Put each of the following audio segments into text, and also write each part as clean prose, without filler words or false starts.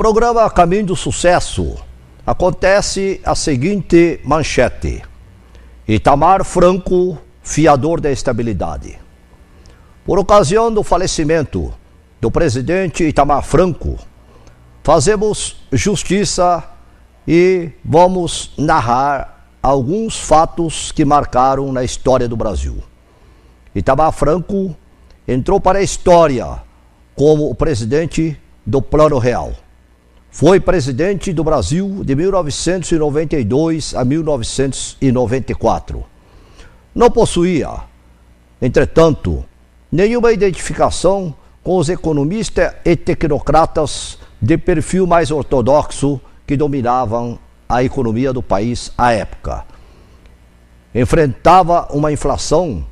programa Caminho do Sucesso acontece a seguinte manchete: Itamar Franco, fiador da estabilidade. Por ocasião do falecimento do presidente Itamar Franco, fazemos justiça e vamos narrar alguns fatos que marcaram na história do Brasil. Itamar Franco entrou para a história como o presidente do Plano Real. Foi presidente do Brasil de 1992 a 1994. Não possuía, entretanto, nenhuma identificação com os economistas e tecnocratas de perfil mais ortodoxo que dominavam a economia do país à época. Enfrentava uma inflação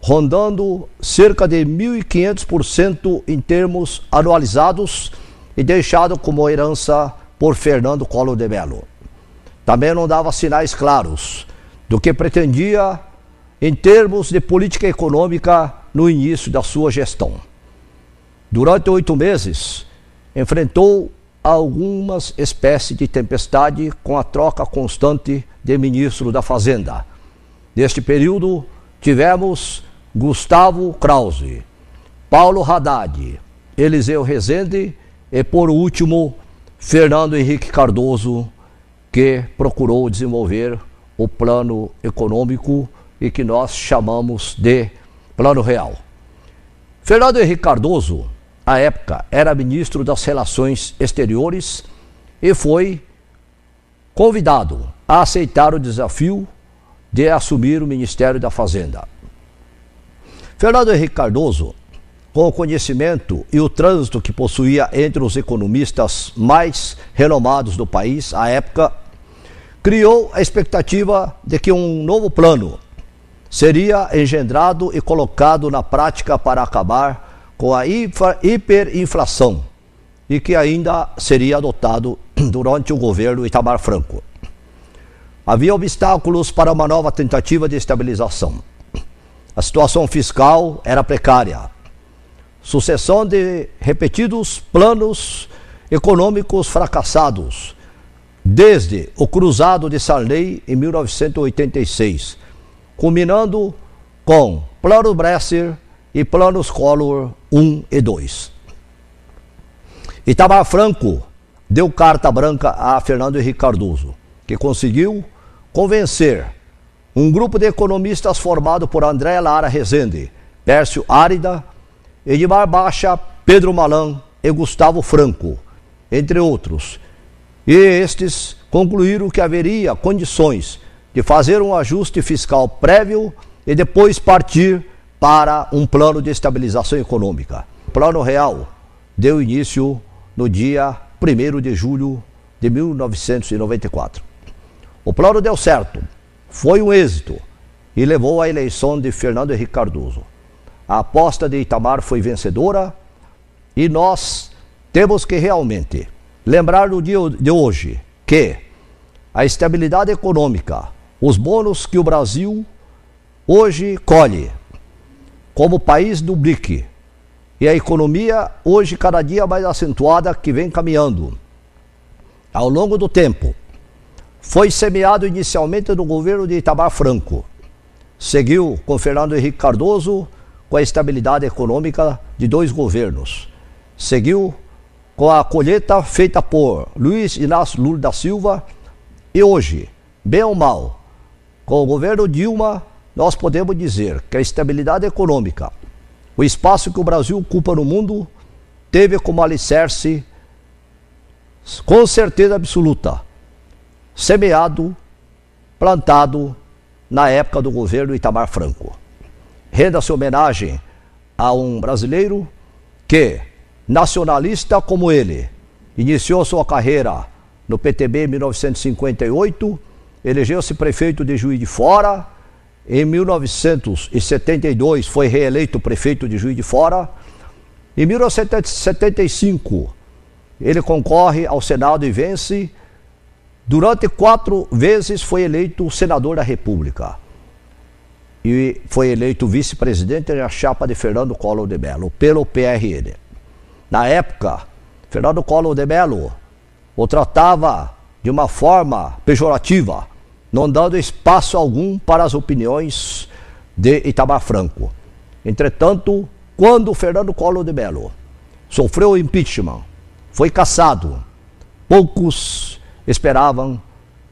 rondando cerca de 1.500% em termos anualizados e deixado como herança por Fernando Collor de Mello. Também não dava sinais claros do que pretendia em termos de política econômica no início da sua gestão. Durante 8 meses, enfrentou algumas espécies de tempestade com a troca constante de ministro da Fazenda. Neste período, tivemos Gustavo Krause, Paulo Haddad, Eliseu Rezende e, por último, Fernando Henrique Cardoso, que procurou desenvolver o plano econômico e que nós chamamos de Plano Real. Fernando Henrique Cardoso, à época, era ministro das Relações Exteriores e foi convidado a aceitar o desafio de assumir o Ministério da Fazenda. Fernando Henrique Cardoso, com o conhecimento e o trânsito que possuía entre os economistas mais renomados do país à época, criou a expectativa de que um novo plano seria engendrado e colocado na prática para acabar com a hiperinflação e que ainda seria adotado durante o governo Itamar Franco. Havia obstáculos para uma nova tentativa de estabilização. A situação fiscal era precária. Sucessão de repetidos planos econômicos fracassados, desde o Cruzado de Sarney em 1986, culminando com Plano Bresser e Planos Collor 1 e 2. Itamar Franco deu carta branca a Fernando Henrique Cardoso, que conseguiu convencer um grupo de economistas formado por André Lara Rezende, Pércio Árida, Edmar Baixa, Pedro Malan e Gustavo Franco, entre outros. E estes concluíram que haveria condições de fazer um ajuste fiscal prévio e depois partir para um plano de estabilização econômica. O Plano Real deu início no dia 1º de julho de 1994. O plano deu certo, foi um êxito e levou à eleição de Fernando Henrique Cardoso. A aposta de Itamar foi vencedora e nós temos que realmente lembrar no dia de hoje que a estabilidade econômica, os bônus que o Brasil hoje colhe como país do BRIC e a economia hoje cada dia mais acentuada que vem caminhando ao longo do tempo, foi semeado inicialmente no governo de Itamar Franco, seguiu com Fernando Henrique Cardoso com a estabilidade econômica de 2 governos, seguiu com a colheita feita por Luiz Inácio Lula da Silva e hoje, bem ou mal, com o governo Dilma, nós podemos dizer que a estabilidade econômica, o espaço que o Brasil ocupa no mundo, teve como alicerce, com certeza absoluta, semeado, plantado na época do governo Itamar Franco. Renda-se homenagem a um brasileiro que, nacionalista como ele, iniciou sua carreira no PTB em 1958, elegeu-se prefeito de Juiz de Fora, em 1972 foi reeleito prefeito de Juiz de Fora, em 1975 ele concorre ao Senado e vence. Durante 4 vezes foi eleito senador da República e foi eleito vice-presidente na chapa de Fernando Collor de Mello, pelo PRN. Na época, Fernando Collor de Mello o tratava de uma forma pejorativa, não dando espaço algum para as opiniões de Itamar Franco. Entretanto, quando Fernando Collor de Mello sofreu o impeachment, foi cassado, poucos esperavam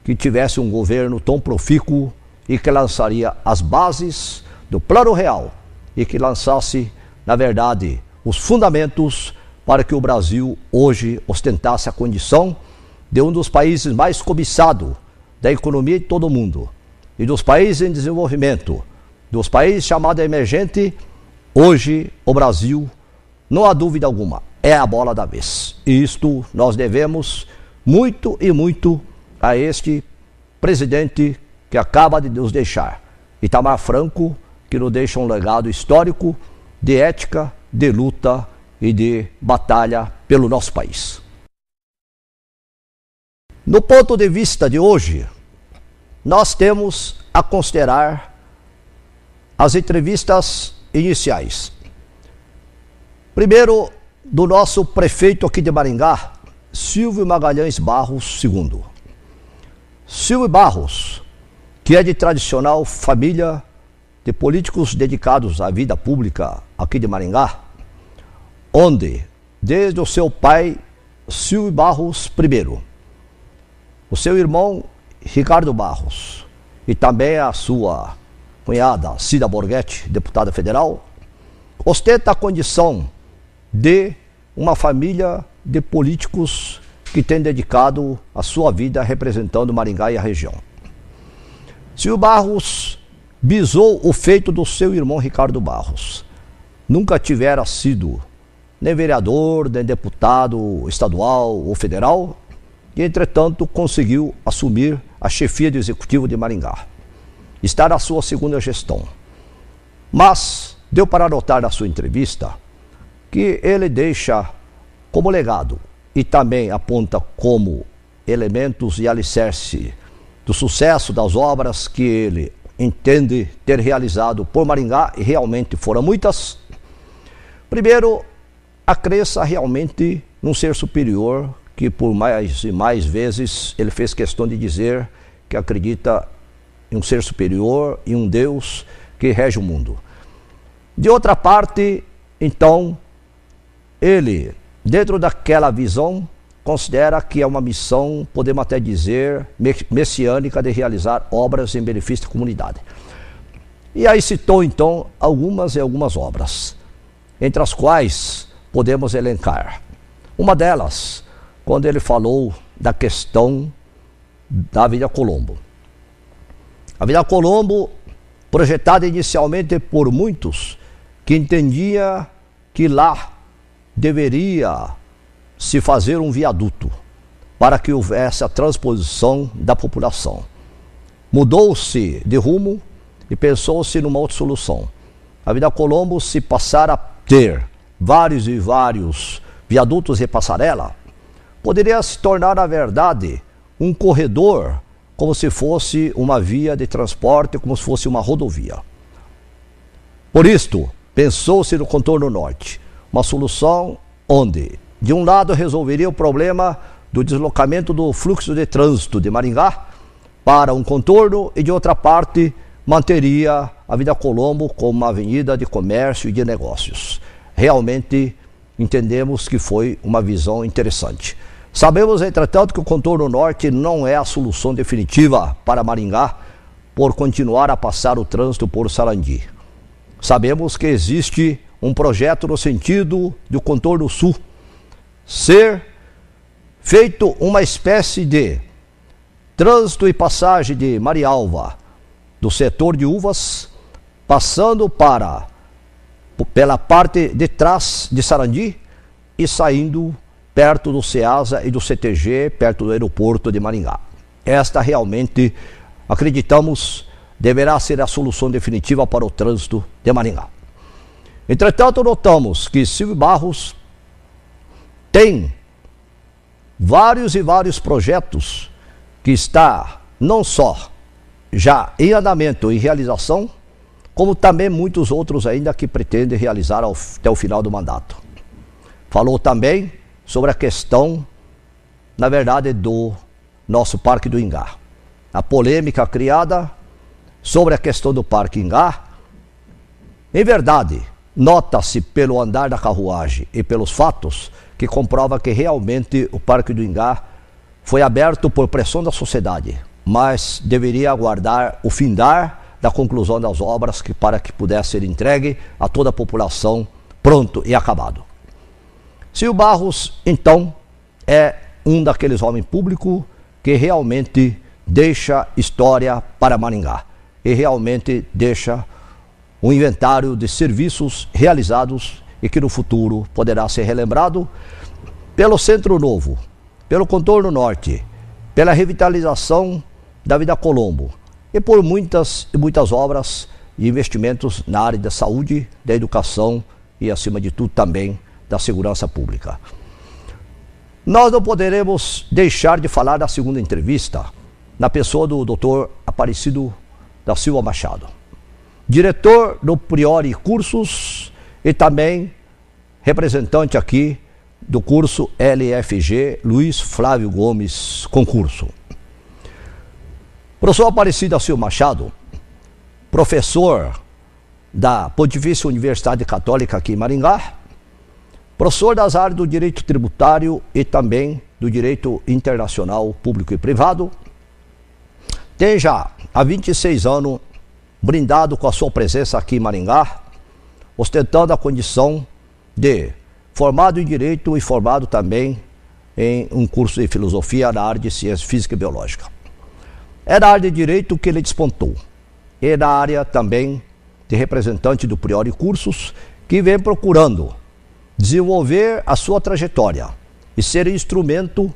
que tivesse um governo tão profícuo e que lançaria as bases do Plano Real e que lançasse, na verdade, os fundamentos para que o Brasil hoje ostentasse a condição de um dos países mais cobiçados da economia de todo o mundo e dos países em desenvolvimento, dos países chamados emergentes. Hoje o Brasil, não há dúvida alguma, é a bola da vez. E isto nós devemos muito e muito a este presidente que acaba de nos deixar, Itamar Franco, que nos deixa um legado histórico de ética, de luta e de batalha pelo nosso país. No ponto de vista de hoje, nós temos a considerar as entrevistas iniciais. Primeiro, do nosso prefeito aqui de Maringá, Silvio Magalhães Barros II. Silvio Barros, que é de tradicional família de políticos dedicados à vida pública aqui de Maringá, onde, desde o seu pai, Silvio Barros I, o seu irmão, Ricardo Barros, e também a sua cunhada, Cida Borghetti, deputada federal, ostenta a condição de uma família de políticos que tem dedicado a sua vida representando Maringá e a região. Silvio Barros bisou o feito do seu irmão Ricardo Barros. Nunca tivera sido nem vereador, nem deputado estadual ou federal, e entretanto conseguiu assumir a chefia do Executivo de Maringá. Está na sua segunda gestão. Mas deu para notar na sua entrevista que ele deixa como legado e também aponta como elementos e alicerce do sucesso das obras que ele entende ter realizado por Maringá, e realmente foram muitas. Primeiro, a crença realmente num ser superior, que por mais e mais vezes ele fez questão de dizer que acredita em um ser superior e um Deus que rege o mundo. De outra parte, então, ele, dentro daquela visão, considera que é uma missão, podemos até dizer, messiânica, de realizar obras em benefício da comunidade. E aí citou então algumas obras, entre as quais podemos elencar. Uma delas, quando ele falou da questão da Avenida Colombo. A Avenida Colombo, projetada inicialmente por muitos que entendia que lá deveria se fazer um viaduto para que houvesse a transposição da população. Mudou-se de rumo e pensou-se numa outra solução. A Avenida Colombo, se passar a ter vários e vários viadutos e passarela, poderia se tornar, na verdade, um corredor, como se fosse uma via de transporte, como se fosse uma rodovia. Por isto, pensou-se no contorno norte, uma solução onde, de um lado, resolveria o problema do deslocamento do fluxo de trânsito de Maringá para um contorno e, de outra parte, manteria a Avenida Colombo como uma avenida de comércio e de negócios. Realmente, entendemos que foi uma visão interessante. Sabemos, entretanto, que o contorno norte não é a solução definitiva para Maringá por continuar a passar o trânsito por Sarandi. Sabemos que existe um projeto no sentido do contorno sul ser feito uma espécie de trânsito e passagem de Marialva, do setor de uvas, passando pela parte de trás de Sarandi e saindo perto do CEASA e do CTG, perto do aeroporto de Maringá. Esta realmente, acreditamos, deverá ser a solução definitiva para o trânsito de Maringá. Entretanto, notamos que Silvio Barros tem vários e vários projetos que está não só já em andamento e realização, como também muitos outros ainda que pretende realizar até o final do mandato. Falou também sobre a questão na verdade, do nosso Parque do Ingá. A polêmica criada sobre a questão do Parque Ingá, em verdade, nota-se pelo andar da carruagem e pelos fatos que comprova que realmente o Parque do Ingá foi aberto por pressão da sociedade, mas deveria aguardar o findar da conclusão das obras para que pudesse ser entregue a toda a população pronto e acabado. Silvio Barros, então, é um daqueles homens públicos que realmente deixa história para Maringá e realmente deixa um inventário de serviços realizados e que no futuro poderá ser relembrado pelo Centro Novo, pelo Contorno Norte, pela revitalização da Vida Colombo e por muitas obras e investimentos na área da saúde, da educação e, acima de tudo, também da segurança pública. Nós não poderemos deixar de falar da segunda entrevista na pessoa do Dr. Aparecido da Silva Machado, diretor do Priori Cursos e também representante aqui do curso LFG Luiz Flávio Gomes Concurso. Professor Aparecido da Silva Machado, professor da Pontifícia Universidade Católica aqui em Maringá, professor das áreas do direito tributário e também do direito internacional público e privado, tem já há 26 anos brindado com a sua presença aqui em Maringá, ostentando a condição de formado em Direito e formado também em um curso de Filosofia na área de Ciência Física e Biológica. É na área de Direito que ele despontou, e na área também de representante do Priori Cursos, que vem procurando desenvolver a sua trajetória e ser instrumento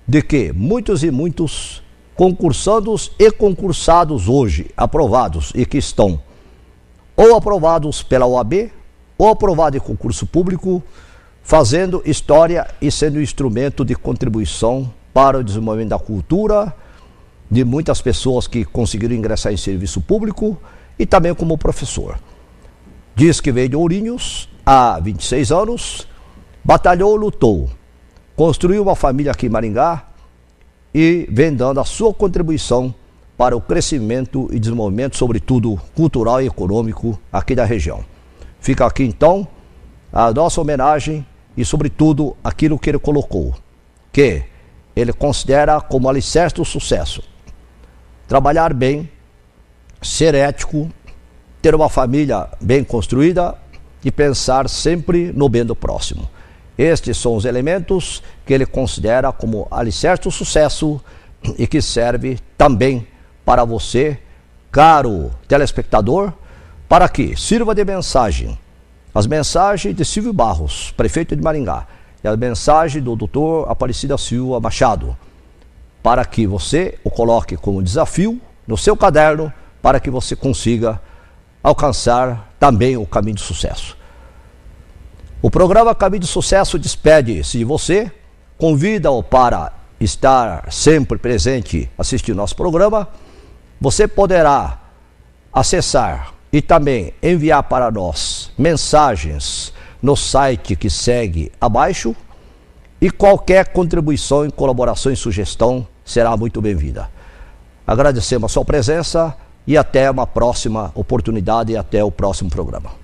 de que muitos e muitos concursandos e concursados hoje aprovados e que estão ou aprovados pela OAB ou aprovados em concurso público, fazendo história e sendo instrumento de contribuição para o desenvolvimento da cultura de muitas pessoas que conseguiram ingressar em serviço público e também como professor. Diz que veio de Ourinhos há 26 anos, batalhou, lutou, construiu uma família aqui em Maringá e vem dando a sua contribuição para o crescimento e desenvolvimento, sobretudo cultural e econômico, aqui da região. Fica aqui então a nossa homenagem e, sobretudo, aquilo que ele colocou, que ele considera como alicerce do sucesso: trabalhar bem, ser ético, ter uma família bem construída e pensar sempre no bem do próximo. Estes são os elementos que ele considera como alicerce do sucesso e que serve também para você, caro telespectador, para que sirva de mensagem. As mensagens de Silvio Barros, prefeito de Maringá, e a mensagem do Dr. Aparecido da Silva Machado, para que você o coloque como desafio no seu caderno, para que você consiga alcançar também o caminho de sucesso. O programa Caminho de Sucesso despede-se de você, convida-o para estar sempre presente assistindo nosso programa. Você poderá acessar e também enviar para nós mensagens no site que segue abaixo, e qualquer contribuição, colaboração e sugestão será muito bem-vinda. Agradecemos a sua presença e até uma próxima oportunidade e até o próximo programa.